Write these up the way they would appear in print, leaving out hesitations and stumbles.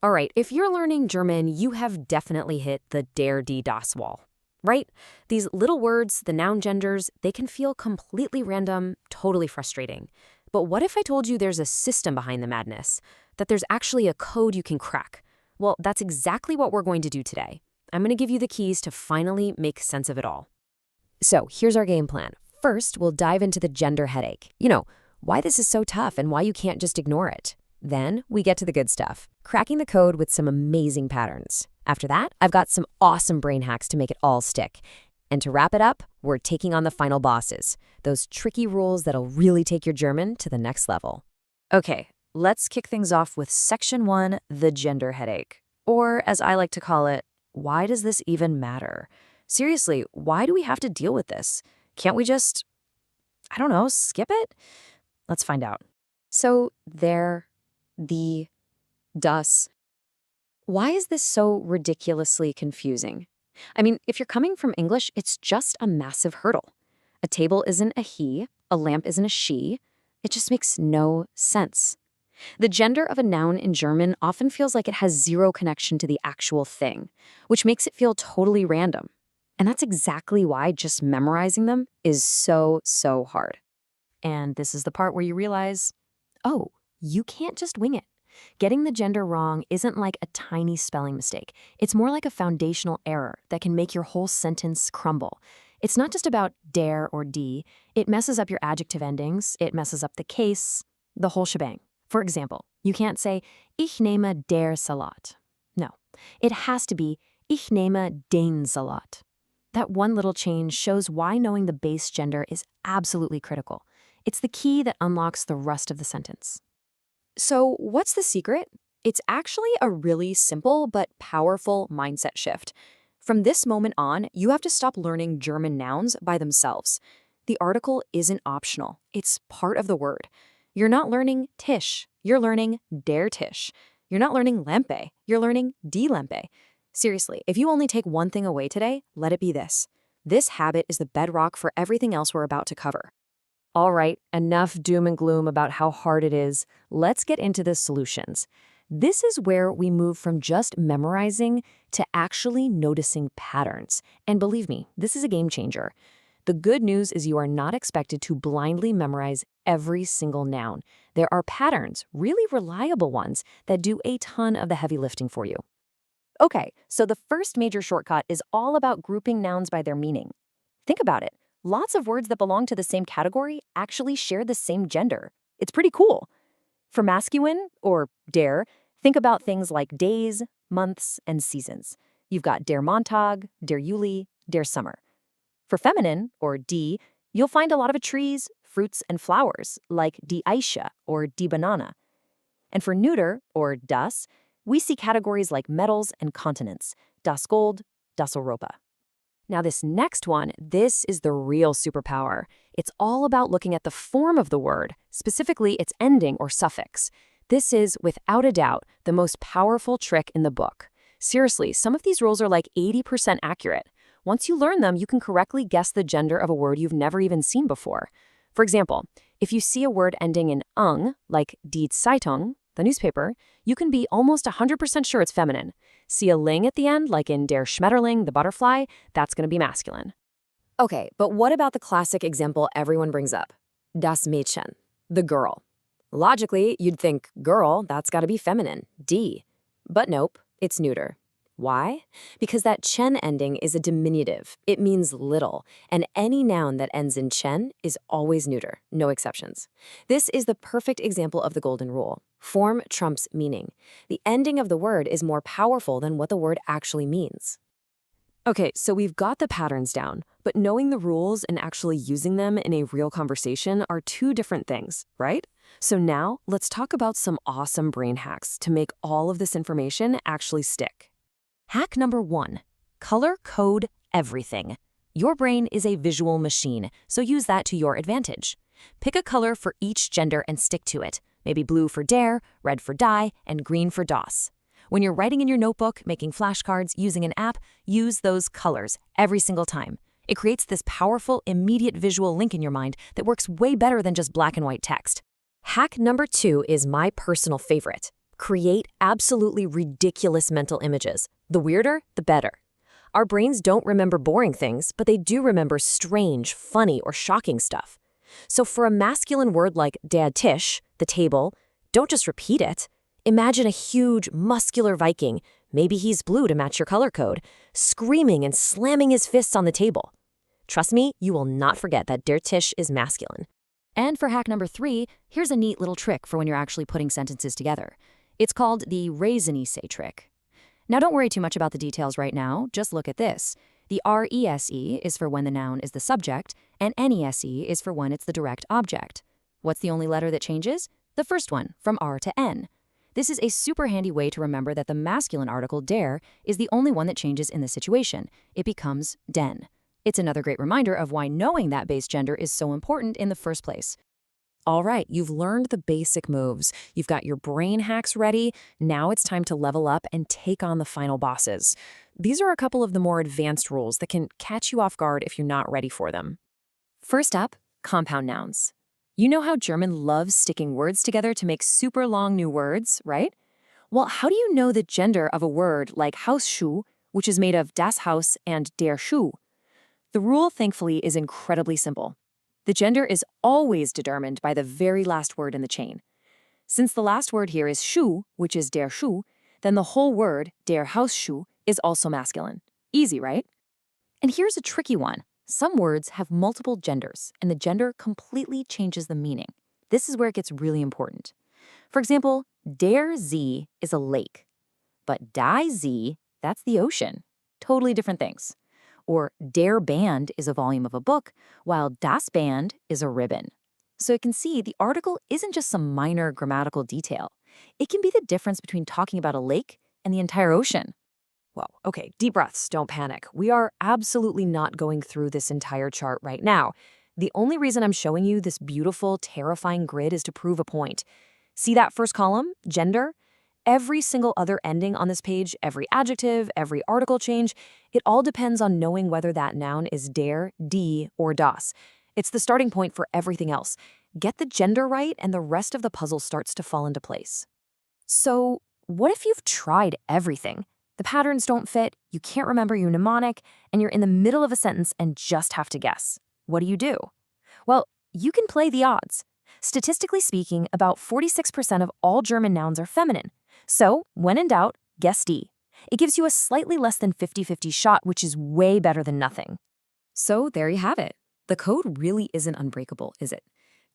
All right, if you're learning German, you have definitely hit the die das wall, right? These little words, the noun genders, they can feel completely random, totally frustrating. But what if I told you there's a system behind the madness? That there's actually a code you can crack? Well, that's exactly what we're going to do today. I'm going to give you the keys to finally make sense of it all. So here's our game plan. First, we'll dive into the gender headache. Why this is so tough and why you can't just ignore it. Then we get to the good stuff, cracking the code with some amazing patterns. After that, I've got some awesome brain hacks to make it all stick. And to wrap it up, we're taking on the final bosses, those tricky rules that'll really take your German to the next level. Okay, let's kick things off with Section 1, the gender headache. Or, as I like to call it, why does this even matter? Seriously, why do we have to deal with this? Can't we just, I don't know, skip it? Let's find out. So das. Why is this so ridiculously confusing? I mean, if you're coming from English, it's just a massive hurdle. A table isn't a he, a lamp isn't a she. It just makes no sense. The gender of a noun in German often feels like it has zero connection to the actual thing, which makes it feel totally random. And that's exactly why just memorizing them is so hard. And this is the part where you realize, Oh, you can't just wing it. Getting the gender wrong isn't like a tiny spelling mistake. It's more like a foundational error that can make your whole sentence crumble. It's not just about der or die. It messes up your adjective endings. It messes up the case, the whole shebang. For example, you can't say, ich nehme der Salat. No, it has to be, ich nehme den Salat. That one little change shows why knowing the base gender is absolutely critical. It's the key that unlocks the rest of the sentence. So what's the secret? It's actually a really simple but powerful mindset shift. From this moment on, you have to stop learning German nouns by themselves. The article isn't optional. It's part of the word. You're not learning Tisch. You're learning der Tisch. You're not learning Lampe. You're learning die Lampe. Seriously, if you only take one thing away today, let it be this. This habit is the bedrock for everything else we're about to cover. All right, enough doom and gloom about how hard it is. Let's get into the solutions. This is where we move from just memorizing to actually noticing patterns. And believe me, this is a game changer. The good news is you are not expected to blindly memorize every single noun. There are patterns, really reliable ones, that do a ton of the heavy lifting for you. Okay, so the first major shortcut is all about grouping nouns by their meaning. Think about it. Lots of words that belong to the same category actually share the same gender. It's pretty cool. For masculine, or der, think about things like days, months, and seasons. You've got der Montag, der Juli, der Sommer. For feminine, or die, you'll find a lot of trees, fruits, and flowers, like die Eiche or die Banane. And for neuter, or das, we see categories like metals and continents, das Gold, das Europa. Now this next one, this is the real superpower. It's all about looking at the form of the word, specifically its ending or suffix. This is, without a doubt, the most powerful trick in the book. Seriously, some of these rules are like 80% accurate. Once you learn them, you can correctly guess the gender of a word you've never even seen before. For example, if you see a word ending in ung, like die Zeitung, the newspaper, you can be almost 100% sure it's feminine. See a ling at the end, like in der Schmetterling, the butterfly, that's going to be masculine. Okay, but what about the classic example everyone brings up? Das Mädchen, the girl. Logically, you'd think girl, that's got to be feminine, die. But nope, it's neuter. Why? Because that chen ending is a diminutive. It means little, and any noun that ends in chen is always neuter, no exceptions. This is the perfect example of the golden rule. Form trumps meaning. The ending of the word is more powerful than what the word actually means. Okay, so we've got the patterns down, but knowing the rules and actually using them in a real conversation are two different things, right? So now, let's talk about some awesome brain hacks to make all of this information actually stick. Hack number 1, color code everything. Your brain is a visual machine, so use that to your advantage. Pick a color for each gender and stick to it. Maybe blue for der, red for die, and green for das. When you're writing in your notebook, making flashcards, using an app, use those colors every single time. It creates this powerful, immediate visual link in your mind that works way better than just black and white text. Hack number 2 is my personal favorite. Create absolutely ridiculous mental images. The weirder, the better. Our brains don't remember boring things, but they do remember strange, funny, or shocking stuff. So for a masculine word like dad tish, the table, don't just repeat it. Imagine a huge, muscular Viking, maybe he's blue to match your color code, screaming and slamming his fists on the table. Trust me, you will not forget that der Tisch is masculine. And for hack number 3, here's a neat little trick for when you're actually putting sentences together. It's called the raisiny-say trick. Now don't worry too much about the details right now, just look at this. The RESE is for when the noun is the subject, and NESE is for when it's the direct object. What's the only letter that changes? The first one, from R to N. This is a super handy way to remember that the masculine article der is the only one that changes in this situation. It becomes den. It's another great reminder of why knowing that base gender is so important in the first place. All right, you've learned the basic moves. You've got your brain hacks ready. Now it's time to level up and take on the final bosses. These are a couple of the more advanced rules that can catch you off guard if you're not ready for them. First up, compound nouns. You know how German loves sticking words together to make super long new words, right? Well, how do you know the gender of a word like Hausschuh, which is made of das Haus and der Schuh? The rule, thankfully, is incredibly simple. The gender is always determined by the very last word in the chain. Since the last word here is Schuh, which is der Schuh, then the whole word, der Hausschuh, is also masculine. Easy, right? And here's a tricky one. Some words have multiple genders, and the gender completely changes the meaning. This is where it gets really important. For example, der See is a lake, but die See, that's the ocean. Totally different things. Or der Band is a volume of a book, while das Band is a ribbon. So you can see the article isn't just some minor grammatical detail. It can be the difference between talking about a lake and the entire ocean. Whoa, okay, deep breaths, don't panic. We are absolutely not going through this entire chart right now. The only reason I'm showing you this beautiful, terrifying grid is to prove a point. See that first column, gender? Every single other ending on this page, every adjective, every article change, it all depends on knowing whether that noun is der, die, or das. It's the starting point for everything else. Get the gender right, and the rest of the puzzle starts to fall into place. So, what if you've tried everything? The patterns don't fit, you can't remember your mnemonic, and you're in the middle of a sentence and just have to guess. What do? Well, you can play the odds. Statistically speaking, about 46% of all German nouns are feminine. So, when in doubt, guess D. It gives you a slightly less than 50-50 shot, which is way better than nothing. So there you have it. The code really isn't unbreakable, is it?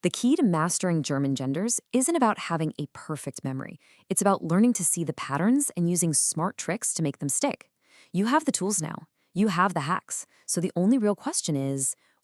The key to mastering German genders isn't about having a perfect memory. It's about learning to see the patterns and using smart tricks to make them stick. You have the tools now. You have the hacks. So the only real question is,